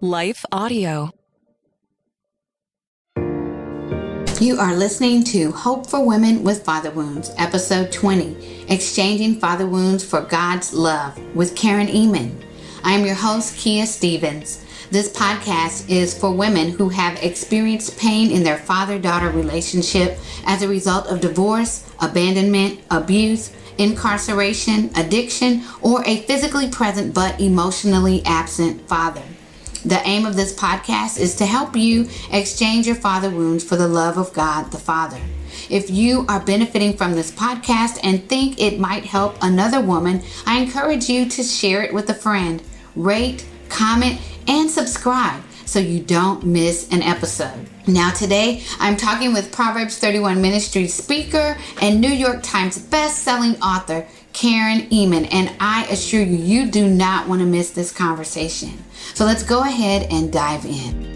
Life Audio. You are listening to Hope for Women with Father Wounds, Episode 20, Exchanging Father Wounds for God's Love with Karen Ehman. I am your host, Kia Stevens. This podcast is for women who have experienced pain in their father-daughter relationship as a result of divorce, abandonment, abuse, incarceration, addiction, or a physically present but emotionally absent father. The aim of this podcast is to help you exchange your father wounds for the love of God the Father. If you are benefiting from this podcast and think it might help another woman, I encourage you to share it with a friend. Rate, comment, and subscribe so you don't miss an episode. Now today, I'm talking with Proverbs 31 Ministry speaker and New York Times best-selling author, Karen Ehman, and I assure you, you do not want to miss this conversation. So let's go ahead and dive in.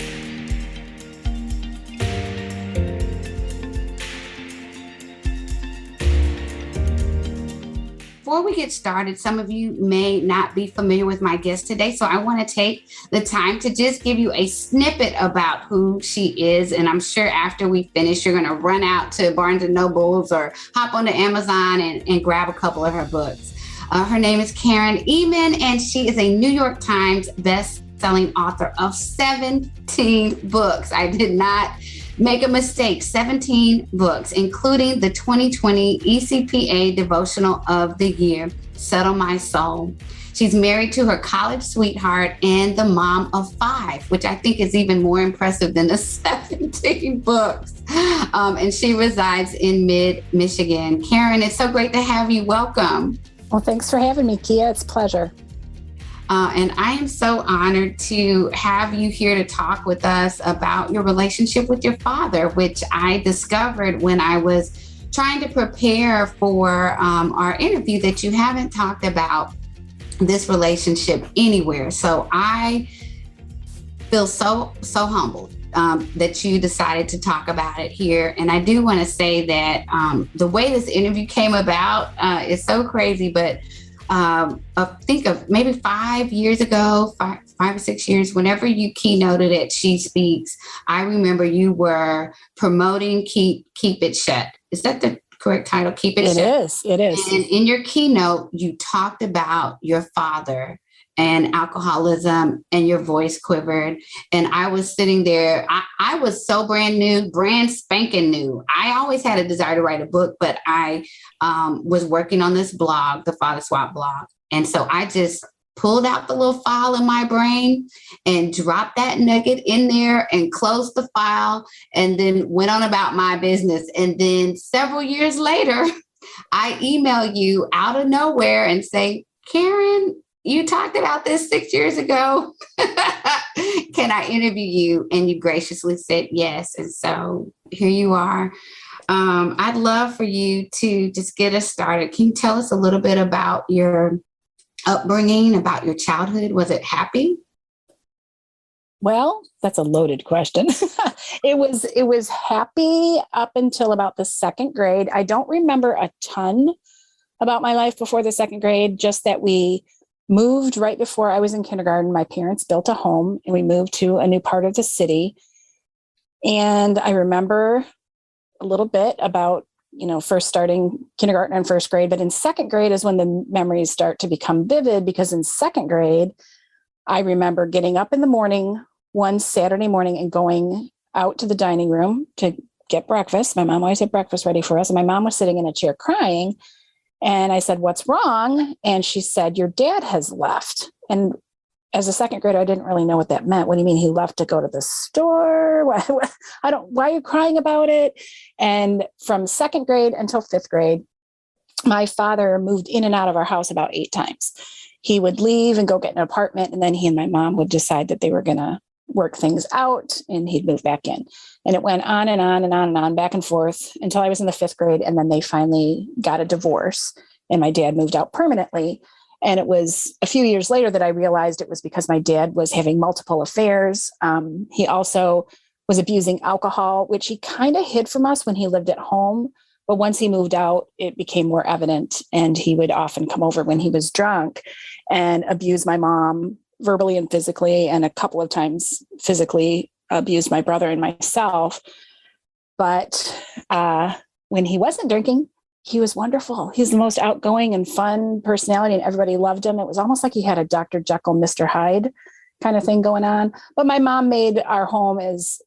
Before we get started, some of you may not be familiar with my guest today, so I want to take the time to just give you a snippet about who she is. And I'm sure after we finish, you're going to run out to Barnes & Nobles or hop onto Amazon and grab a couple of her books. Her name is Karen Ehman, and she is a New York Times best-selling author of 17 books. I did not make a mistake. 17 books, including the 2020 ECPA Devotional of the Year, Settle My Soul. She's married to her college sweetheart and the mom of 5, which I think is even more impressive than the 17 books. And she resides in mid-Michigan. Karen, it's so great to have you. Welcome. Well, thanks for having me, Kia. It's a pleasure. And I am so honored to have you here to talk with us about your relationship with your father, which I discovered when I was trying to prepare for our interview that you haven't talked about this relationship anywhere. So I feel so humbled that you decided to talk about it here. And I do want to say that the way this interview came about is so crazy, but think of maybe 5 years ago, five or 6 years, whenever you keynoted at She Speaks, I remember you were promoting Keep It Shut. Is that the correct title? Keep It Shut? It is. And in your keynote, you talked about your father and alcoholism, and your voice quivered. And I was sitting there. I was so brand spanking new. I always had a desire to write a book, but I was working on this blog, the Father Swap blog. And so I just pulled out the little file in my brain and dropped that nugget in there and closed the file and then went on about my business. And then several years later, I email you out of nowhere and say, Karen, you talked about this 6 years ago. Can I interview you? And you graciously said yes. And so here you are. I'd love for you to just get us started. Can you tell us a little bit about your upbringing, about your childhood? Was it happy? Well, that's a loaded question. It was happy up until about the second grade. I don't remember a ton about my life before the second grade, just that we moved right before I was in kindergarten. My parents built a home and we moved to a new part of the city. And I remember a little bit about, first starting kindergarten and first grade, but in second grade is when the memories start to become vivid, because in second grade, I remember getting up in the morning one Saturday morning and going out to the dining room to get breakfast. My mom always had breakfast ready for us. And my mom was sitting in a chair crying. And I said, "What's wrong?" And she said, "Your dad has left." And as a second grader, I didn't really know what that meant. What do you mean he left to go to the store? Why are you crying about it? And from second grade until fifth grade, my father moved in and out of our house about 8 times. He would leave and go get an apartment. And then he and my mom would decide that they were going to work things out and he'd move back in. And it went on and on and on and on, back and forth until I was in the 5th grade. And then they finally got a divorce and my dad moved out permanently. And it was a few years later that I realized it was because my dad was having multiple affairs. He also was abusing alcohol, which he kind of hid from us when he lived at home. But once he moved out, it became more evident. And he would often come over when he was drunk and abuse my mom verbally and physically, and a couple of times physically abused my brother and myself. But when he wasn't drinking, he was wonderful. He's the most outgoing and fun personality, and everybody loved him. It was almost like he had a Dr. Jekyll, Mr. Hyde kind of thing going on. But my mom made our home as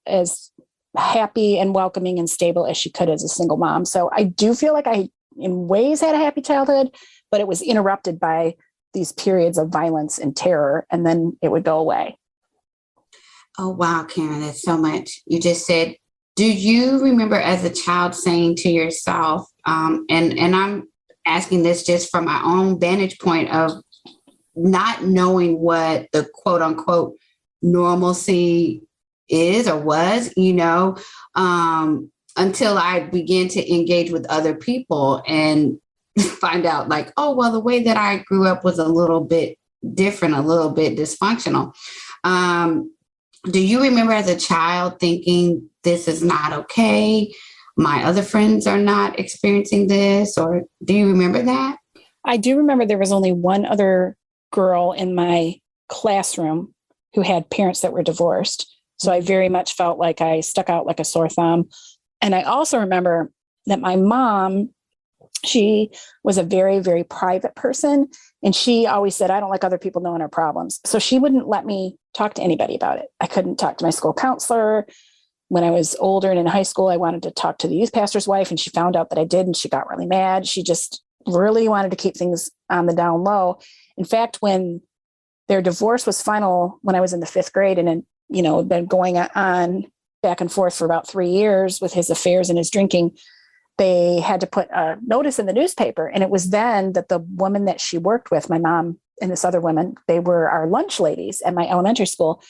happy and welcoming and stable as she could as a single mom. So I do feel like I, in ways, had a happy childhood, but it was interrupted by these periods of violence and terror, and then it would go away. Oh, wow, Karen, that's so much. You just said, do you remember as a child saying to yourself, and I'm asking this just from my own vantage point of not knowing what the quote unquote normalcy is or was, until I began to engage with other people and find out like, oh, well, the way that I grew up was a little bit different, a little bit dysfunctional. Do you remember as a child thinking this is not okay? My other friends are not experiencing this, or do you remember that? I do remember there was only one other girl in my classroom who had parents that were divorced. So I very much felt like I stuck out like a sore thumb. And I also remember that my mom, she was a very, very private person. And she always said, I don't like other people knowing our problems. So she wouldn't let me talk to anybody about it. I couldn't talk to my school counselor. When I was older and in high school, I wanted to talk to the youth pastor's wife, and she found out that I did, and she got really mad. She just really wanted to keep things on the down low. In fact, when their divorce was final, when I was in the 5th grade, and been going on back and forth for about 3 years with his affairs and his drinking, they had to put a notice in the newspaper. And it was then that the woman that she worked with, my mom and this other woman, they were our lunch ladies at my elementary school.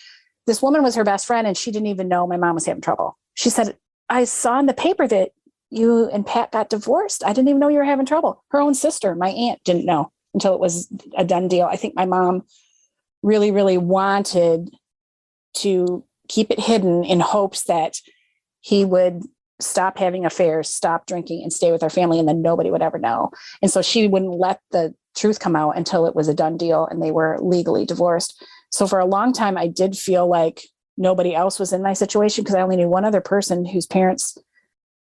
This woman was her best friend, and she didn't even know my mom was having trouble. She said, I saw in the paper that you and Pat got divorced. I didn't even know you were having trouble. Her own sister, my aunt, didn't know until it was a done deal. I think my mom really, really wanted to keep it hidden in hopes that he would stop having affairs, stop drinking, and stay with our family, and then nobody would ever know. And so she wouldn't let the truth come out until it was a done deal and they were legally divorced. So for a long time, I did feel like nobody else was in my situation because I only knew one other person whose parents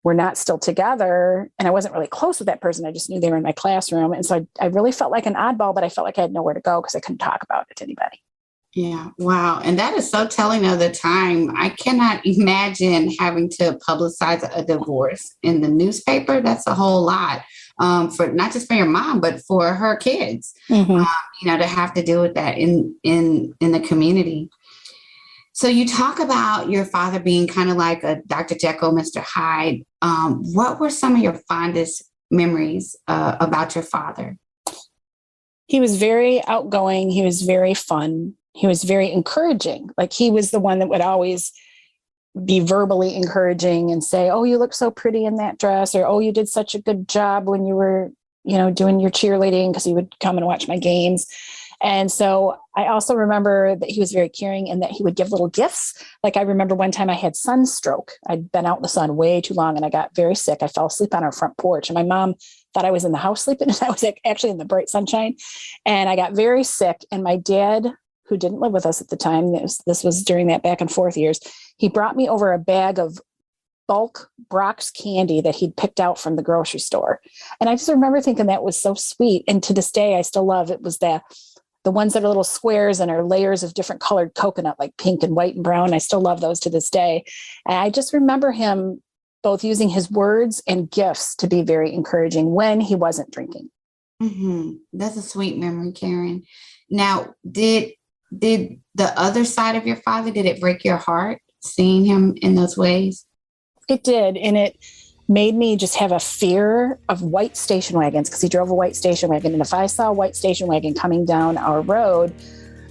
were not still together. And I wasn't really close with that person. I just knew they were in my classroom. And so I really felt like an oddball, but I felt like I had nowhere to go because I couldn't talk about it to anybody. Yeah. Wow. And that is so telling of the time. I cannot imagine having to publicize a divorce in the newspaper. That's a whole lot for not just for your mom, but for her kids, to have to deal with that in the community. So you talk about your father being kind of like a Dr. Jekyll, Mr. Hyde. What were some of your fondest memories about your father? He was very outgoing. He was very fun. He was very encouraging. Like he was the one that would always be verbally encouraging and say, oh, you look so pretty in that dress, or, oh, you did such a good job when you were, doing your cheerleading, because he would come and watch my games. And so I also remember that he was very caring and that he would give little gifts. Like I remember one time I had sunstroke. I'd been out in the sun way too long and I got very sick. I fell asleep on our front porch, and my mom thought I was in the house sleeping, and I was actually in the bright sunshine. And I got very sick, and my dad, who didn't live with us at the time, this was during that back and forth years, he brought me over a bag of bulk Brock's candy that he'd picked out from the grocery store. And I just remember thinking that was so sweet. And to this day, I still love it. Was the ones that are little squares and are layers of different colored coconut, like pink and white and brown. I still love those to this day. And I just remember him both using his words and gifts to be very encouraging when he wasn't drinking. Mm-hmm. That's a sweet memory, Karen. Now, did the other side of your father, did it break your heart seeing him in those ways? It did. And it made me just have a fear of white station wagons, because he drove a white station wagon. And if I saw a white station wagon coming down our road,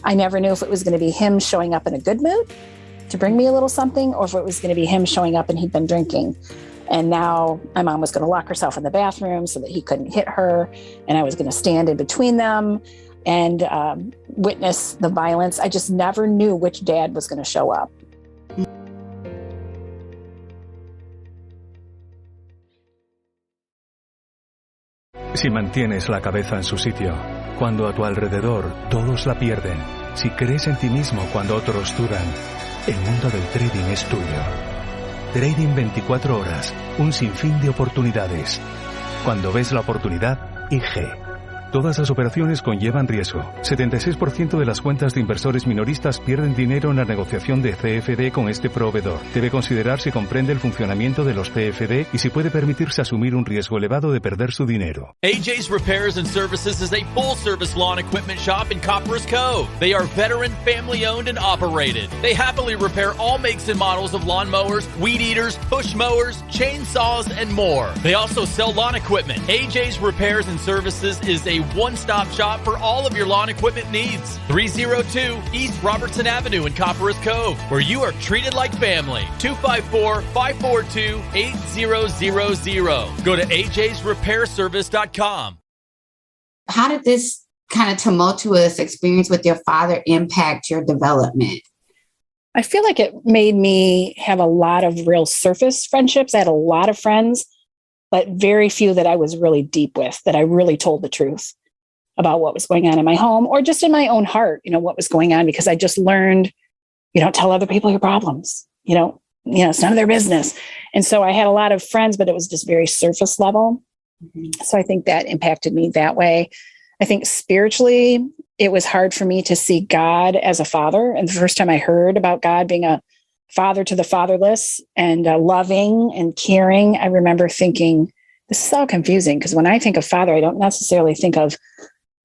I never knew if it was going to be him showing up in a good mood to bring me a little something, or if it was going to be him showing up and he'd been drinking. And now my mom was going to lock herself in the bathroom so that he couldn't hit her. And I was going to stand in between them and witness the violence. I just never knew which dad was going to show up. Si mantienes la cabeza en su sitio, cuando a tu alrededor todos la pierden, Si crees en ti mismo cuando otros dudan, el mundo del trading es tuyo. Trading 24 horas, un sinfín de oportunidades. Cuando ves la oportunidad, IG. Todas las operaciones conllevan riesgo. 76% de las cuentas de inversores minoristas pierden dinero en la negociación de CFD con este proveedor. Debe considerar si comprende el funcionamiento de los CFD y si puede permitirse asumir un riesgo elevado de perder su dinero. AJs Repairs Services is a full-service lawn equipment shop in Copperas Cove. They are veteran, family-owned, and operated. They happily repair all makes and models of lawn mowers, weed eaters, push mowers, chainsaws, and more. They also sell lawn equipment. AJs Repairs Services is a one-stop shop for all of your lawn equipment needs. 302 East Robertson Avenue in Copperas Cove, where you are treated like family. 254-542-8000. Go to ajsrepairservice.com. How did this kind of tumultuous experience with your father impact your development? I feel like it made me have a lot of real surface friendships. I had a lot of friends, but very few that I was really deep with, that I really told the truth about what was going on in my home or just in my own heart, what was going on, because I just learned, you don't tell other people your problems. It's none of their business. And so I had a lot of friends, but it was just very surface level. Mm-hmm. So I think that impacted me that way. I think spiritually, it was hard for me to see God as a father. And the first time I heard about God being a father to the fatherless and loving and caring, I remember thinking, this is all confusing, because when I think of father, I don't necessarily think of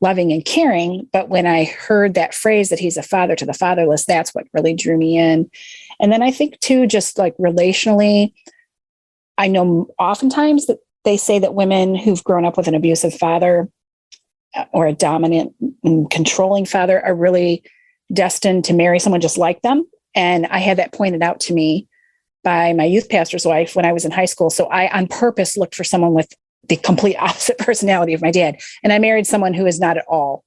loving and caring. But when I heard that phrase that he's a father to the fatherless, that's what really drew me in. And then I think too, just like relationally, I know oftentimes that they say that women who've grown up with an abusive father or a dominant and controlling father are really destined to marry someone just like them. And I had that pointed out to me by my youth pastor's wife when I was in high school. So I, on purpose, looked for someone with the complete opposite personality of my dad. And I married someone who is not at all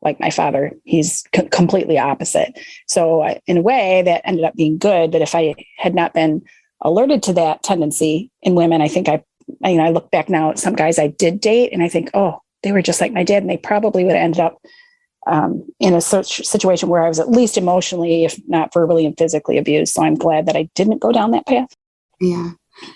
like my father. He's completely opposite. So in a way that ended up being good. But if I had not been alerted to that tendency in women, I think I look back now at some guys I did date and I think, oh, they were just like my dad. And they probably would have ended up in a situation where I was at least emotionally, if not verbally and physically abused. So I'm glad that I didn't go down that path. Yeah.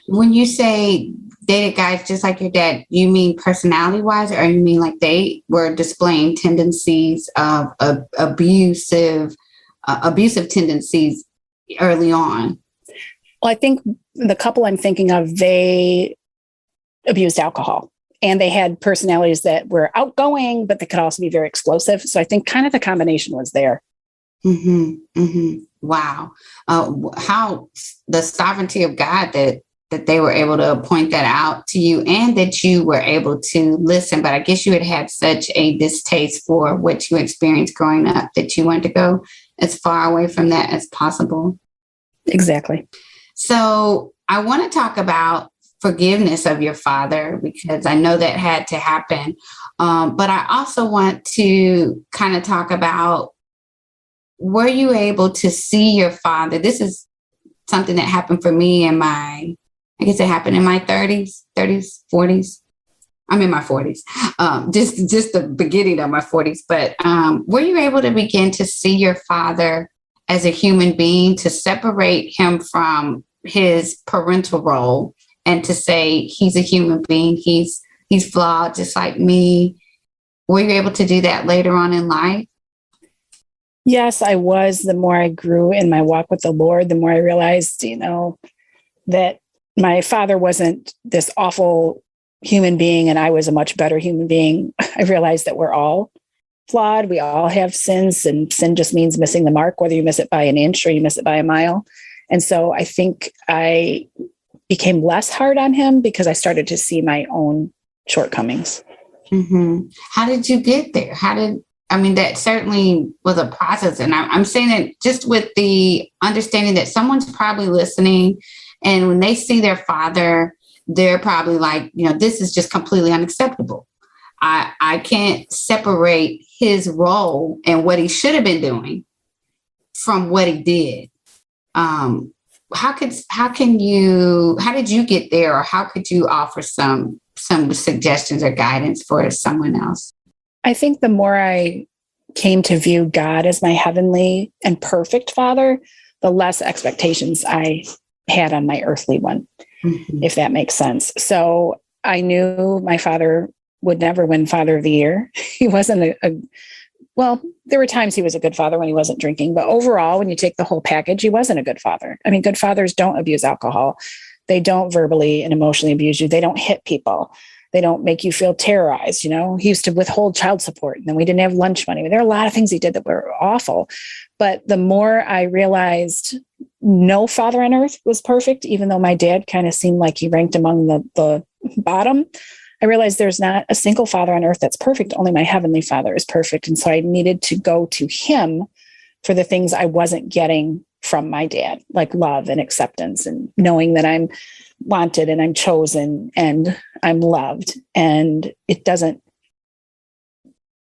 When you say dated guys just like your dad, you mean personality wise, or you mean like they were displaying tendencies of abusive tendencies early on? Well, I think the couple I'm thinking of, they abused alcohol. And they had personalities that were outgoing, but they could also be very explosive. So I think kind of the combination was there. Mm-hmm. Mm-hmm. Wow. How the sovereignty of God that they were able to point that out to you and that you were able to listen. But I guess you had such a distaste for what you experienced growing up that you wanted to go as far away from that as possible. Exactly. So I want to talk about forgiveness of your father, because I know that had to happen. But I also want to kind of talk about, were you able to see your father? This is something that happened for me it happened in my 30s, 40s. I'm in my 40s, just the beginning of my 40s. But were you able to begin to see your father as a human being, to separate him from his parental role and to say he's a human being, he's flawed just like me? Were you able to do that later on in life? Yes, I was. The more I grew in my walk with the Lord, the more I realized, that my father wasn't this awful human being and I was a much better human being. I realized that we're all flawed. We all have sins, and sin just means missing the mark, whether you miss it by an inch or you miss it by a mile. And so I think I became less hard on him because I started to see my own shortcomings. Mm-hmm. How did you get there? That certainly was a process. And I'm saying it just with the understanding that someone's probably listening, and when they see their father, they're probably like, this is just completely unacceptable. I can't separate his role and what he should have been doing from what he did. How did you get there, or how could you offer some suggestions or guidance for someone else? I think the more I came to view God as my heavenly and perfect father, the less expectations I had on my earthly one, if that makes sense. So I knew my father would never win Father of the Year. He wasn't well, there were times he was a good father when he wasn't drinking, but overall, when you take the whole package, he wasn't a good father. I mean, good fathers don't abuse alcohol. They don't verbally and emotionally abuse you. They don't hit people. They don't make you feel terrorized. You know, he used to withhold child support, and then we didn't have lunch money. There are a lot of things he did that were awful. But the more I realized no father on earth was perfect, even though my dad kind of seemed like he ranked among the bottom, I realized there's not a single father on earth that's perfect. Only my heavenly father is perfect. And so I needed to go to him for the things I wasn't getting from my dad, like love and acceptance and knowing that I'm wanted and I'm chosen and I'm loved. And it doesn't,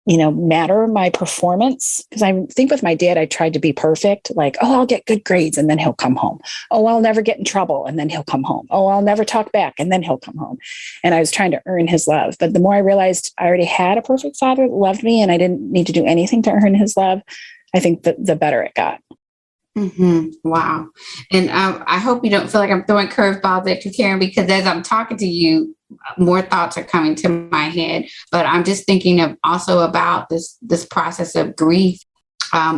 matter my performance. Because I think with my dad, I tried to be perfect. Like, oh, I'll get good grades and then he'll come home. Oh, I'll never get in trouble and then he'll come home. Oh, I'll never talk back and then he'll come home. And I was trying to earn his love. But the more I realized I already had a perfect father that loved me and I didn't need to do anything to earn his love, I think that the better it got. Wow. And I hope you don't feel like I'm throwing curveballs at you, Karen, because as I'm talking to you, more thoughts are coming to my head. But I'm just thinking of also about this process of grief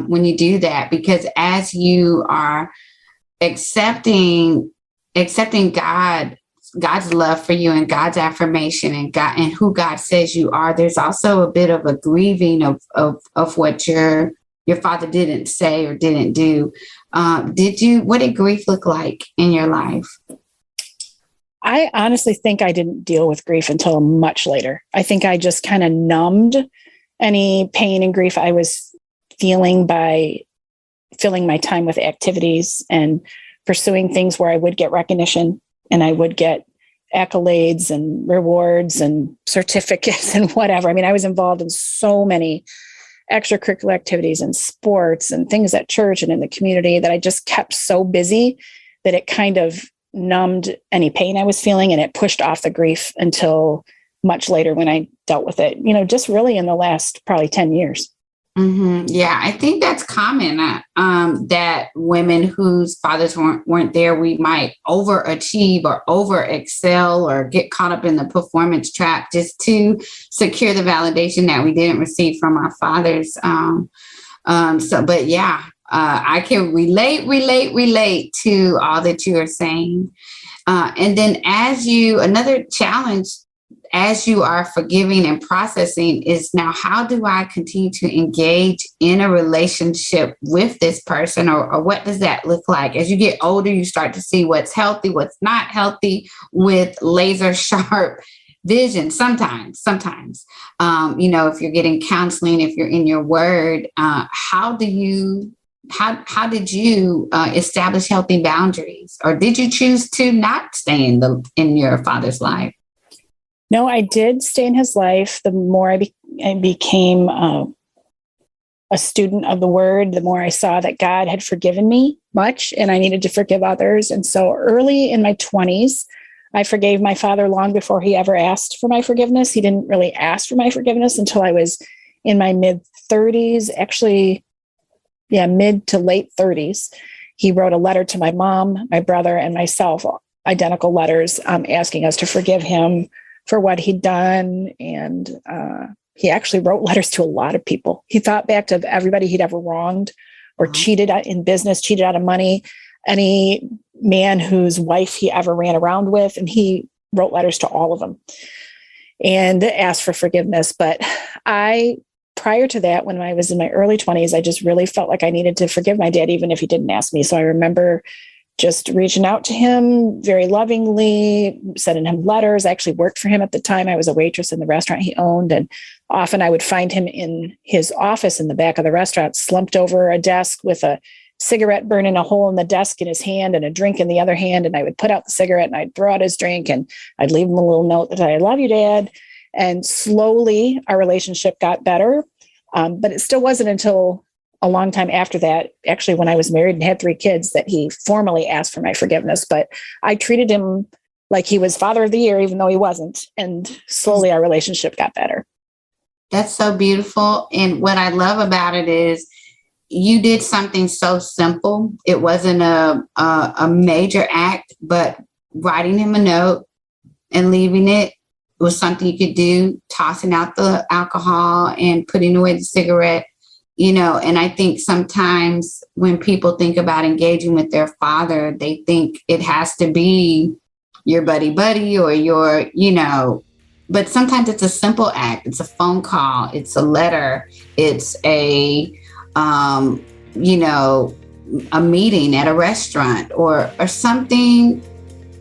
when you do that, because as you are accepting God's love for you and God's affirmation and God and who God says you are, there's also a bit of a grieving of what your father didn't say or didn't do. What did grief look like in your life? I honestly think I didn't deal with grief until much later. I think I just kind of numbed any pain and grief I was feeling by filling my time with activities and pursuing things where I would get recognition and I would get accolades and rewards and certificates and whatever. I mean, I was involved in so many extracurricular activities and sports and things at church and in the community that I just kept so busy that it kind of numbed any pain I was feeling, and it pushed off the grief until much later when I dealt with it, just really in the last probably 10 years. Yeah, I think that's common that women whose fathers weren't there, we might overachieve or over excel or get caught up in the performance trap just to secure the validation that we didn't receive from our fathers. But yeah, I can relate to all that you are saying. And then another challenge as you are forgiving and processing is now, how do I continue to engage in a relationship with this person, or what does that look like? As you get older, you start to see what's healthy, what's not healthy with laser sharp vision. Sometimes, if you're getting counseling, if you're in your word, how did you establish healthy boundaries, or did you choose to not stay in your father's life? No, I did stay in his life. The more I became a student of the word, the more I saw that God had forgiven me much and I needed to forgive others. And so early in my 20s, I forgave my father long before he ever asked for my forgiveness. He didn't really ask for my forgiveness until I was in my mid 30s, actually, mid to late 30s. He wrote a letter to my mom, my brother, and myself, identical letters, asking us to forgive him for what he'd done. And he actually wrote letters to a lot of people. He thought back to everybody he'd ever wronged or cheated in business, cheated out of money, any man whose wife he ever ran around with. And he wrote letters to all of them and asked for forgiveness. But prior to that, when I was in my early 20s, I just really felt like I needed to forgive my dad, even if he didn't ask me. So I remember just reaching out to him very lovingly, sending him letters. I actually worked for him at the time. I was a waitress in the restaurant he owned. And often I would find him in his office in the back of the restaurant, slumped over a desk with a cigarette burning a hole in the desk in his hand and a drink in the other hand. And I would put out the cigarette and I'd throw out his drink and I'd leave him a little note that I love you, Dad. And slowly our relationship got better. But it still wasn't until a long time after that, actually, when I was married and had 3 kids, that he formally asked for my forgiveness. But I treated him like he was Father of the Year, even though he wasn't. And slowly our relationship got better. That's so beautiful. And what I love about it is you did something so simple. It wasn't a major act, but writing him a note and leaving it was something you could do, tossing out the alcohol and putting away the cigarette, and I think sometimes when people think about engaging with their father, they think it has to be your buddy or your, but sometimes it's a simple act. It's a phone call. It's a letter. It's a meeting at a restaurant or something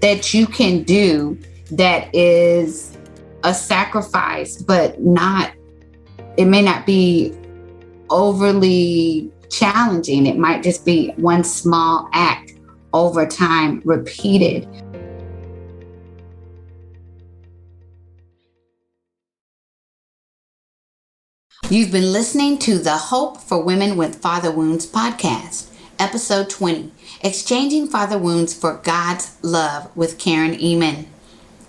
that you can do that is a sacrifice, but it may not be overly challenging. It might just be one small act over time, repeated. You've been listening to the Hope for Women with Father Wounds podcast, episode 20, Exchanging Father Wounds for God's Love with Karen Ehman.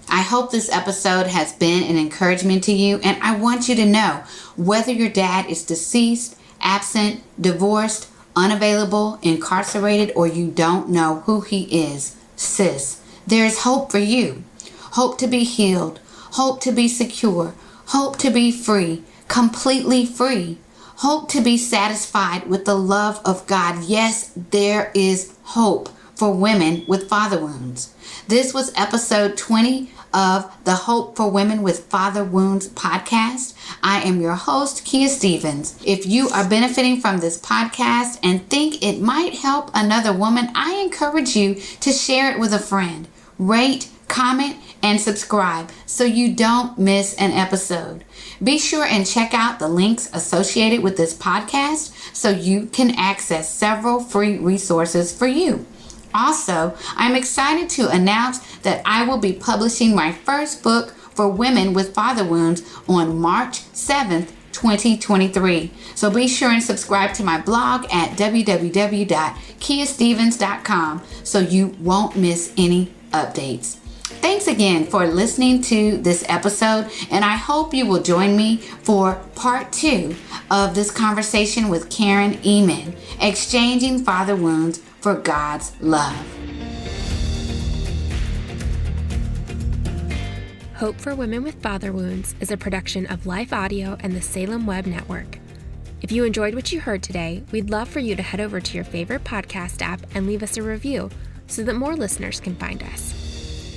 I hope this episode has been an encouragement to you, and I want you to know whether your dad is deceased, absent, divorced, unavailable, incarcerated, or you don't know who he is, sis, there is hope for you. Hope to be healed, hope to be secure, hope to be free, completely free, hope to be satisfied with the love of God. Yes, there is hope for women with father wounds. This was episode 20 of the Hope for Women with Father Wounds podcast. I am your host, Kia Stevens. If you are benefiting from this podcast and think it might help another woman, I encourage you to share it with a friend. Rate, comment, and subscribe so you don't miss an episode. Be sure and check out the links associated with this podcast so you can access several free resources for you. Also, I'm excited to announce that I will be publishing my first book for women with father wounds on March 7th, 2023. So be sure and subscribe to my blog at www.kiastevens.com so you won't miss any updates. Thanks again for listening to this episode, and I hope you will join me for part 2 of this conversation with Karen Ehman, Exchanging Father Wounds for God's Love. Hope for Women with Father Wounds is a production of Life Audio and the Salem Web Network. If you enjoyed what you heard today, we'd love for you to head over to your favorite podcast app and leave us a review so that more listeners can find us.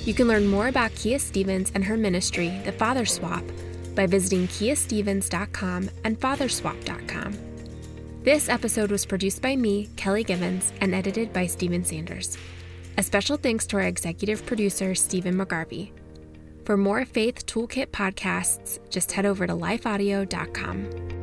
You can learn more about Kia Stevens and her ministry, The Father Swap, by visiting kiastevens.com and fatherswap.com. This episode was produced by me, Kelly Givens, and edited by Stephen Sanders. A special thanks to our executive producer, Stephen McGarvey. For more Faith Toolkit podcasts, just head over to lifeaudio.com.